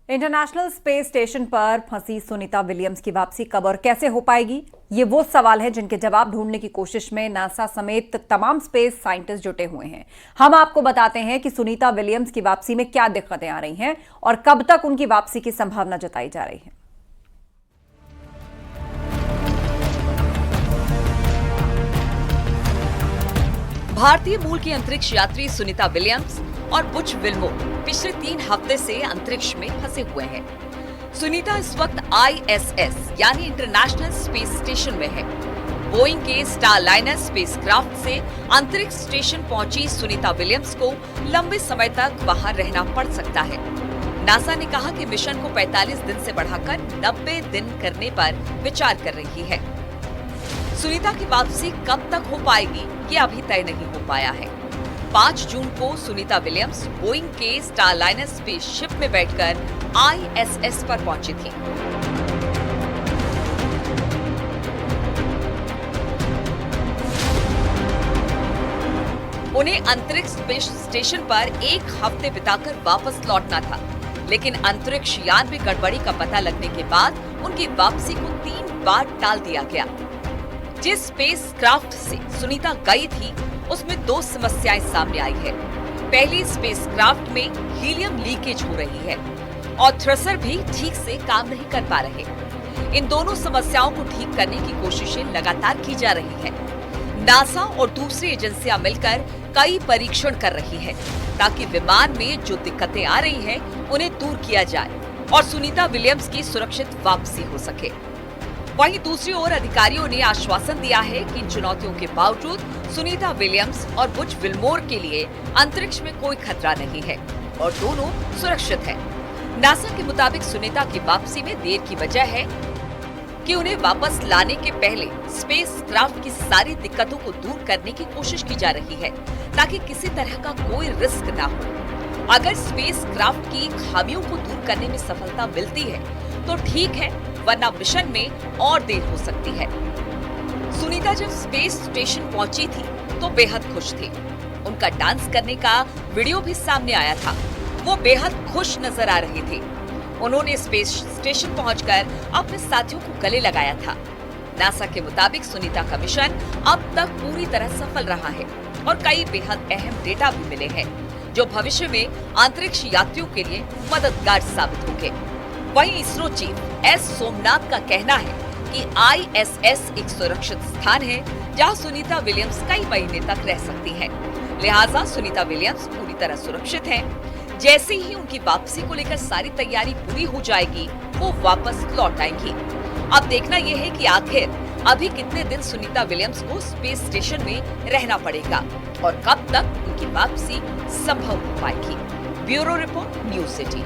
International space station पर फंसी Sunita Williams की वापसी कब और कैसे हो पाएगी? ये वो सवाल है जिनके जवाब ढूंढने की कोशिश में नासा समेत तमाम स्पेस साइंटिस्ट जुटे हुए हैं। हम आपको बताते हैं कि सुनीता विलियम्स की वापसी में क्या दिक्कतें आ रही हैं और कब तक उनकी वापसी की संभावना जताई जा रही है। भारतीय मूल की अंतरिक्ष यात्री सुनीता विलियम्स और बुच विल्मोर पिछले 3 हफ्ते से अंतरिक्ष में फंसे हुए हैं। सुनीता इस वक्त ISS यानी इंटरनेशनल स्पेस स्टेशन में है। बोइंग के स्टारलाइनर स्पेसक्राफ्ट से अंतरिक्ष स्टेशन पहुंची सुनीता विलियम्स को लंबे समय तक वहां रहना पड़ सकता है। नासा ने कहा कि मिशन को 45 दिन से बढ़ाकर 90 दिन करने पर विचार कर रही है। सुनीता की वापसी कब तक हो पाएगी, ये अभी तय नहीं हो पाया है। 5 जून को सुनीता विलियम्स बोइंग के स्टारलाइनर स्पेसशिप में बैठकर ISS पर पहुंची थी। उन्हें अंतरिक्ष स्पेस स्टेशन पर 1 हफ्ते बिताकर वापस लौटना था, लेकिन अंतरिक्ष यान में गड़बड़ी का पता लगने के बाद उनकी वापसी को 3 बार टाल दिया गया। जिस स्पेसक्राफ्ट से सुनीता गई थी उसमें 2 समस्याएं सामने आई है। पहली, स्पेसक्राफ्ट में हीलियम लीकेज हो रही है और थ्रसर भी ठीक से काम नहीं कर पा रहे। इन दोनों समस्याओं को ठीक करने की कोशिशें लगातार की जा रही है। नासा और दूसरी एजेंसियां मिलकर कई परीक्षण कर रही है ताकि विमान में जो दिक्कतें आ रही हैं उन्हें दूर किया जाए और सुनीता विलियम्स की सुरक्षित वापसी हो सके। वहीं दूसरी ओर अधिकारियों ने आश्वासन दिया है कि इन चुनौतियों के बावजूद सुनीता विलियम्स और बुच विल्मोर के लिए अंतरिक्ष में कोई खतरा नहीं है और दोनों सुरक्षित हैं। नासा के मुताबिक सुनीता की वापसी में देर की वजह है कि उन्हें वापस लाने के पहले स्पेसक्राफ्ट की सारी दिक्कतों को दूर करने की कोशिश की जा रही है ताकि किसी तरह का कोई रिस्क ना हो। अगर स्पेसक्राफ्ट की खामियों को दूर करने में सफलता मिलती है तो ठीक है, वरना मिशन में और देर हो सकती है। सुनीता जब स्पेस स्टेशन पहुंची थी तो बेहद खुश थी। उनका डांस करने का वीडियो भी सामने आया था। वो बेहद खुश नजर आ रही थी। उन्होंने स्पेस स्टेशन पहुंचकर अपने साथियों को गले लगाया था। नासा के मुताबिक सुनीता का मिशन अब तक पूरी तरह सफल रहा है और कई बेहद अहम डेटा भी मिले हैं जो भविष्य में अंतरिक्ष यात्रियों के लिए मददगार साबित होंगे। वहीं इसरो चीफ S सोमनाथ का कहना है कि ISS एक सुरक्षित स्थान है जहां सुनीता विलियम्स कई महीने तक रह सकती हैं। लिहाजा सुनीता विलियम्स पूरी तरह सुरक्षित हैं। जैसे ही उनकी वापसी को लेकर सारी तैयारी पूरी हो जाएगी, वो वापस लौट आएंगी। अब देखना यह है कि आखिर अभी कितने दिन सुनीता विलियम्स को स्पेस स्टेशन में रहना पड़ेगा और कब तक उनकी वापसी संभव हो पाएगी। Bureau report, news city.